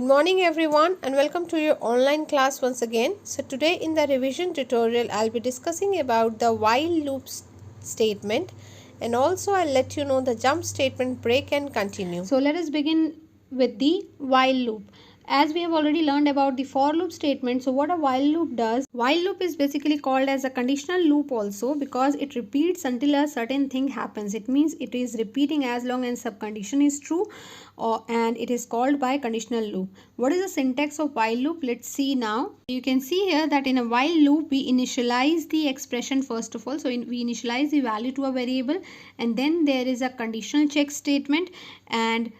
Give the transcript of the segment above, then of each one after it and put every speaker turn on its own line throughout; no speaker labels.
Good morning everyone and welcome to your online class once again. So today in the revision tutorial I'll be discussing about the while loop statement, and also I'll let you know the jump statement, break and continue.
So let us begin with the while loop. As we have already learned about the for loop statement, so what a while loop does, while loop is basically called as a conditional loop also because it repeats until a certain thing happens. It means it is repeating as long as some condition is true, and it is called by conditional loop. What is the syntax of while loop? Let's see now. You can see here that in a while loop we initialize the expression first of all. So we initialize the value to a variable, and then there is a conditional check statement and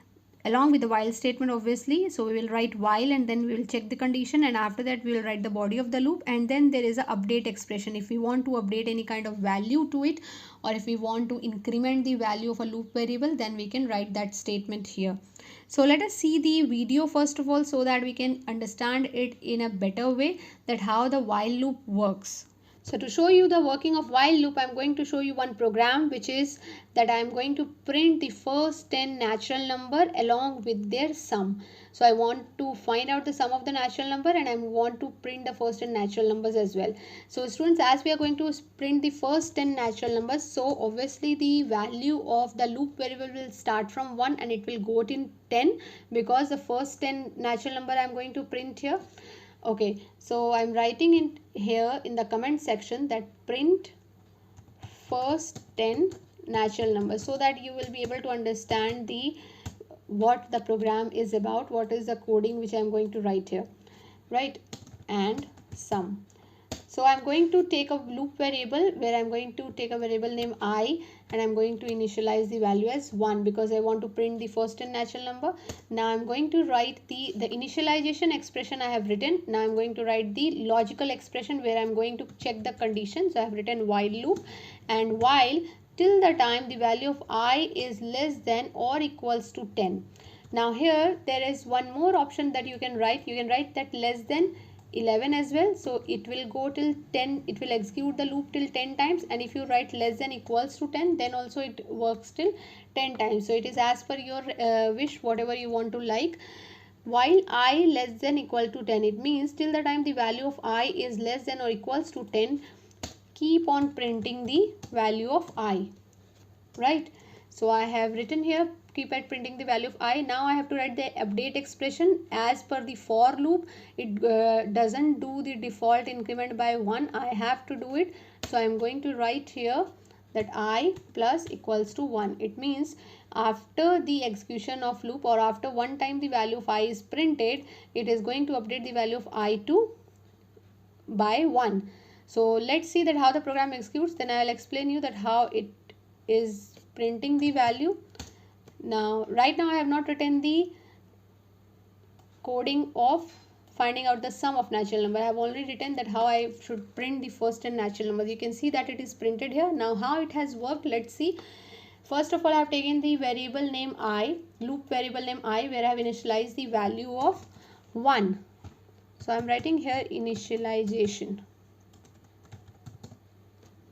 along with the while statement obviously. So we will write while and then we will check the condition, and after that we will write the body of the loop, and then there is a update expression. If we want to update any kind of value to it, or if we want to increment the value of a loop variable, then we can write that statement here. So let us see the video first of all so that we can understand it in a better way, that how the while loop works. So to show you the working of while loop, I'm going to show you one program, which is that I'm going to print the first 10 natural number along with their sum. So I want to find out the sum of the natural number and I want to print the first 10 natural numbers as well. So students, as we are going to print the first 10 natural numbers, so obviously the value of the loop variable will start from 1 and it will go till 10 because the first 10 natural number I'm going to print here. Okay, so I'm writing in here in the comment section that print first 10 natural numbers, so that you will be able to understand the what the program is about, what is the coding which I'm going to write here, right? And sum. So I'm going to take a loop variable where I'm going to take a variable name I, and I'm going to initialize the value as 1 because I want to print the first 10 natural number. Now I'm going to write the initialization expression I have written. Now I'm going to write the logical expression where I'm going to check the condition. So I have written while loop, and while till the time the value of I is less than or equals to 10. Now here there is one more option that you can write. You can write that less than 11 as well. So it will go till 10, it will execute the loop till 10 times, and if you write less than equals to 10, then also it works till 10 times. So it is as per your wish, whatever you want to like. While I less than equal to 10, it means till the time the value of I is less than or equals to 10, keep on printing the value of I, right? So I have written here keep at printing the value of I. Now I have to write the update expression as per the for loop. It doesn't do the default increment by 1. I have to do it. So I am going to write here that I plus equals to 1. It means after the execution of loop, or after one time the value of I is printed, it is going to update the value of I to by 1. So let's see that how the program executes, then I'll explain you that how it is printing the value. Now right now I have not written the coding of finding out the sum of natural number. I have only written that how I should print the first 10 natural numbers. You can see that it is printed here. Now how it has worked, let's see. First of all, I have taken the variable name I, loop variable name I, where I have initialized the value of 1. So I am writing here initialization.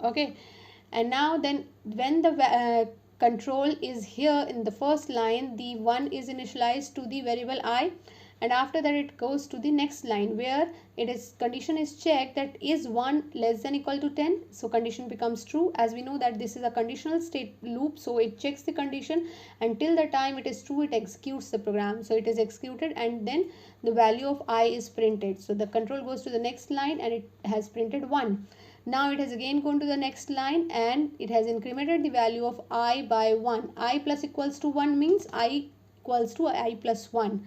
Okay, and now then when the control is here in the first line, the 1 is initialized to the variable I, and after that it goes to the next line where it is condition is checked that is 1 less than equal to 10. So condition becomes true. As we know that this is a conditional state loop, so it checks the condition until the time it is true, it executes the program. So it is executed and then the value of I is printed. So the control goes to the next line and it has printed 1. Now it has again gone to the next line and it has incremented the value of I by 1. I plus equals to 1 means I equals to I plus 1.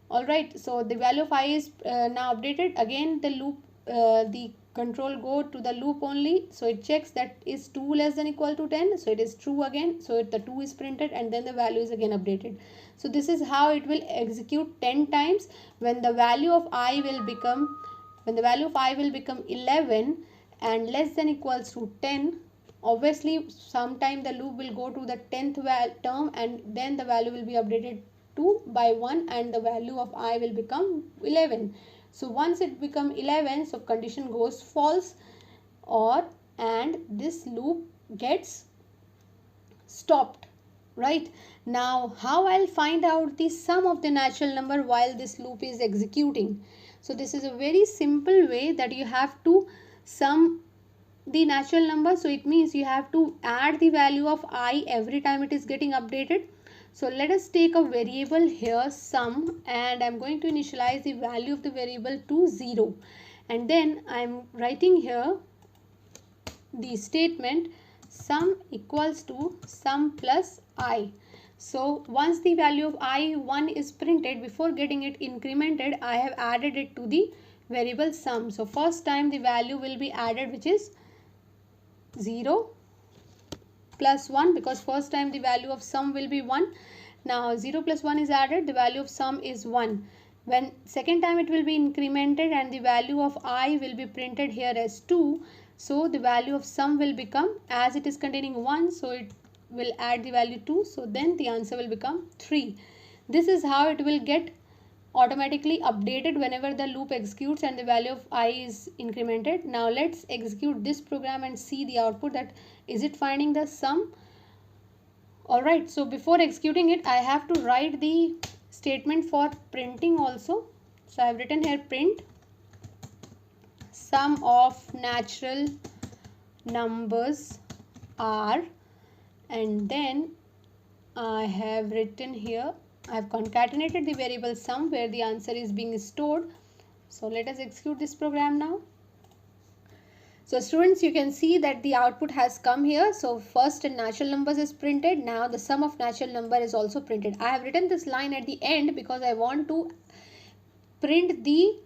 Alright, so the value of I is now updated. Again the loop, the control go to the loop only. So it checks that is 2 less than equal to 10. So it is true again. So the 2 is printed and then the value is again updated. So this is how it will execute 10 times. When the value of I will become 11 and less than equals to 10, obviously sometime the loop will go to the 10th term and then the value will be updated to by 1 and the value of I will become 11. So once it become 11, so condition goes false, and this loop gets stopped. right? Now how I'll find out the sum of the natural number while this loop is executing? So this is a very simple way that you have to sum the natural number. So it means you have to add the value of I every time it is getting updated. So let us take a variable here, sum, and I'm going to initialize the value of the variable to 0, and then I'm writing here the statement sum equals to sum plus I. So once the value of I1 is printed, before getting it incremented, I have added it to the variable sum. So first time the value will be added, which is 0 plus 1, because first time the value of sum will be 1. Now 0 plus 1 is added, the value of sum is 1. When second time it will be incremented and the value of I will be printed here as 2. So the value of sum will become, as it is containing 1, so it will add the value 2. So then the answer will become 3. This is how it will get automatically updated whenever the loop executes and the value of I is incremented. Now let's execute this program and see the output, that is it finding the sum. Alright, so before executing it, I have to write the statement for printing also. So I have written here print sum of natural numbers are, and then I have written here, I have concatenated the variable sum where the answer is being stored. So let us execute this program now. So students, you can see that the output has come here. So first natural numbers is printed. Now the sum of natural number is also printed. I have written this line at the end because I want to print the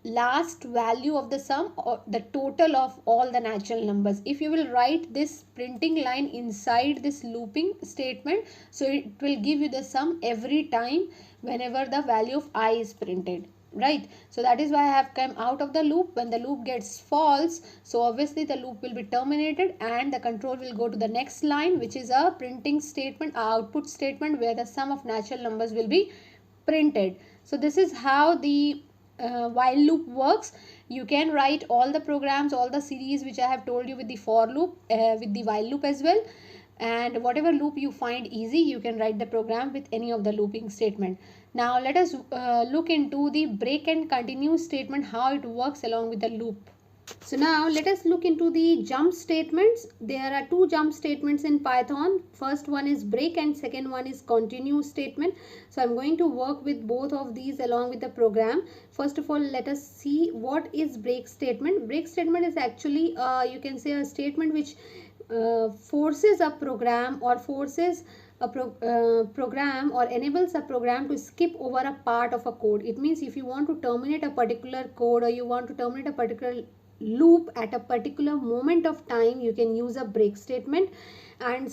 last value of the sum, or the total of all the natural numbers. If you will write this printing line inside this looping statement, so it will give you the sum every time whenever the value of I is printed, right? So that is why I have come out of the loop. When the loop gets false, so obviously the loop will be terminated and the control will go to the next line, which is a printing statement, output statement, where the sum of natural numbers will be printed. So this is how the while loop works. You can write all the programs, all the series which I have told you with the for loop, with the while loop as well, and whatever loop you find easy, you can write the program with any of the looping statement. Now let us look into the break and continue statement, how it works along with the loop. So now let us look into the jump statements. There are two jump statements in Python. First one is break and second one is continue statement. So I'm going to work with both of these along with the program. First of all, let us see what is break statement. Break statement is actually you can say a statement which forces a program or forces a program or enables a program to skip over a part of a code. It means if you want to terminate a particular code or you want to terminate a particular loop at a particular moment of time, you can use a break statement. And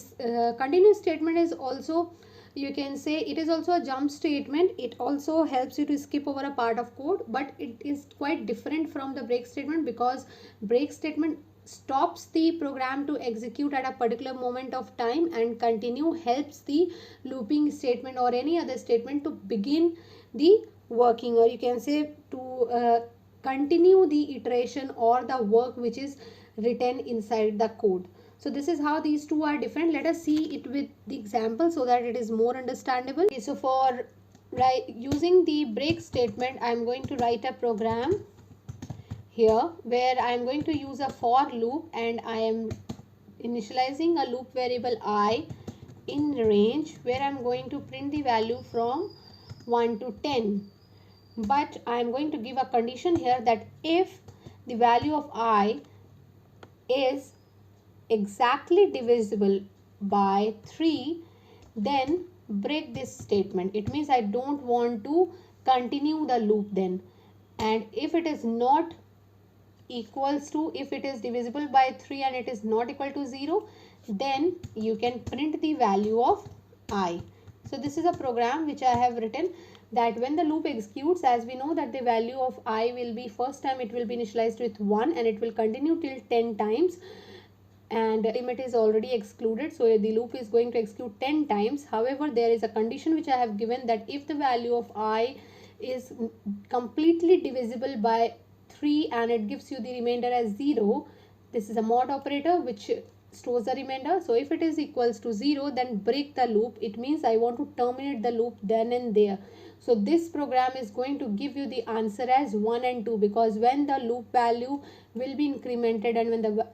continue statement is also, you can say it is also a jump statement. It also helps you to skip over a part of code, but it is quite different from the break statement, because break statement stops the program to execute at a particular moment of time, and continue helps the looping statement or any other statement to begin the working, or you can say to continue the iteration or the work which is written inside the code. So this is how these two are different. Let us see it with the example so that it is more understandable. Okay, so for using the break statement, I am going to write a program here where I am going to use a for loop, and I am initializing a loop variable I in range, where I am going to print the value from 1 to 10. But I am going to give a condition here that if the value of I is exactly divisible by 3, then break this statement. It means I don't want to continue the loop then. And if it is not equals to, if it is divisible by 3 and it is not equal to 0, then you can print the value of I. So this is a program which I have written, that when the loop executes, as we know that the value of I will be, first time it will be initialized with 1 and it will continue till 10 times, and limit is already excluded, so the loop is going to execute 10 times. However, there is a condition which I have given, that if the value of I is completely divisible by 3 and it gives you the remainder as 0, this is a mod operator which stores the remainder. So if it is equals to 0, then break the loop. It means I want to terminate the loop then and there. So this program is going to give you the answer as 1 and 2, because when the loop value will be incremented and when the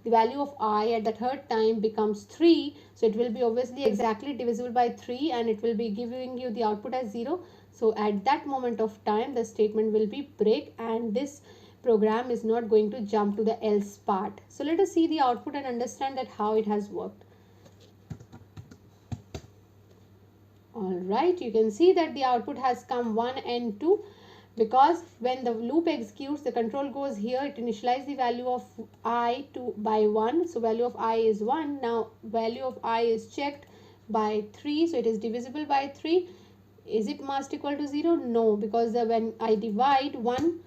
value of I at the third time becomes 3, so it will be obviously exactly divisible by 3 and it will be giving you the output as 0. So at that moment of time the statement will be break and this program is not going to jump to the else part. So let us see the output and understand that how it has worked. Alright, you can see that the output has come 1 and 2, because when the loop executes, the control goes here, it initializes the value of I by 1, so value of I is 1. Now value of I is checked by 3, so it is divisible by 3. Is it must equal to 0? No, because when I divide 1,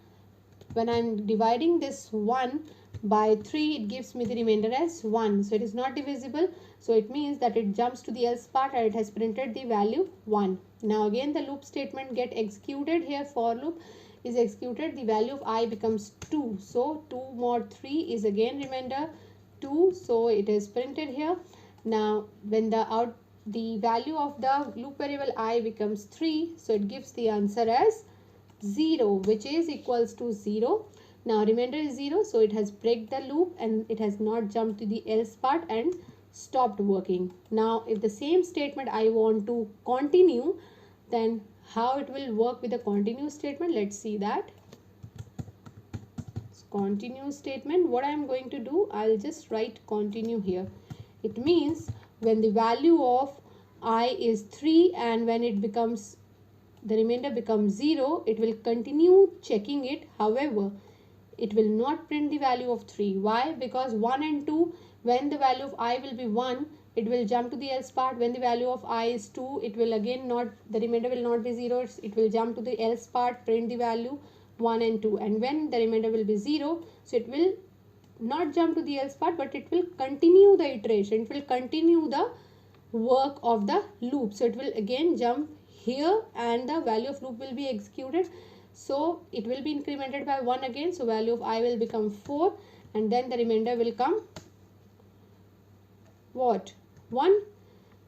when I'm dividing this 1 by 3, it gives me the remainder as 1. So it is not divisible. So it means that it jumps to the else part and it has printed the value 1. Now again the loop statement get executed here. For loop is executed. The value of I becomes 2. So 2 mod 3 is again remainder 2. So it is printed here. Now when the value of the loop variable I becomes 3. So it gives the answer as 0, which is equals to 0. Now remainder is 0, so it has break the loop and it has not jumped to the else part and stopped working. Now if the same statement I want to continue, then how it will work with the continue statement, let's see that. Continue statement, what I am going to do, I'll just write continue here. It means when the value of I is 3 and when it becomes the remainder becomes 0, it will continue checking it. However, it will not print the value of 3. Why? Because 1 and 2, when the value of I will be 1, it will jump to the else part. When the value of I is 2, it will again not, the remainder will not be 0. It will jump to the else part, print the value 1 and 2. And when the remainder will be 0, so it will not jump to the else part, but it will continue the iteration. It will continue the work of the loop. So it will again jump here and the value of loop will be executed. So it will be incremented by 1 again. So value of I will become 4 and then the remainder will come what? 1,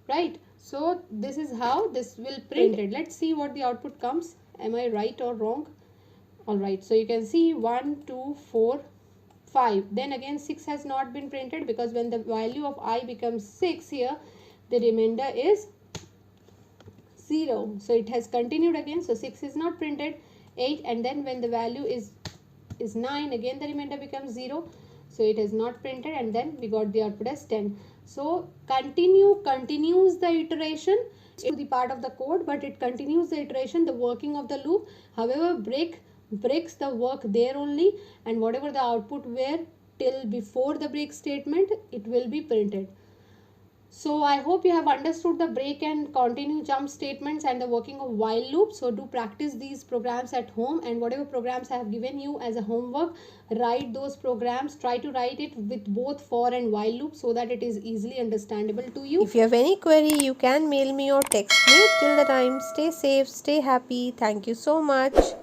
right? So this is how this will printed. Let's see what the output comes. Am I right or wrong? Alright, so you can see 1, 2, 4, 5. Then again 6 has not been printed because when the value of I becomes 6 here, the remainder is 0. So it has continued again. So 6 is not printed. 8, and then when the value is 9, again the remainder becomes 0. So it is not printed and then we got the output as 10. So continues the iteration to the part of the code, but it continues the iteration, the working of the loop. However, breaks the work there only, and whatever the output were till before the break statement, it will be printed. So I hope you have understood the break and continue jump statements and the working of while loop. So do practice these programs at home, and whatever programs I have given you as a homework, write those programs. Try to write it with both for and while loop so that it is easily understandable to you.
If you have any query, you can mail me or text me. Till the time, stay safe, stay happy. Thank you so much.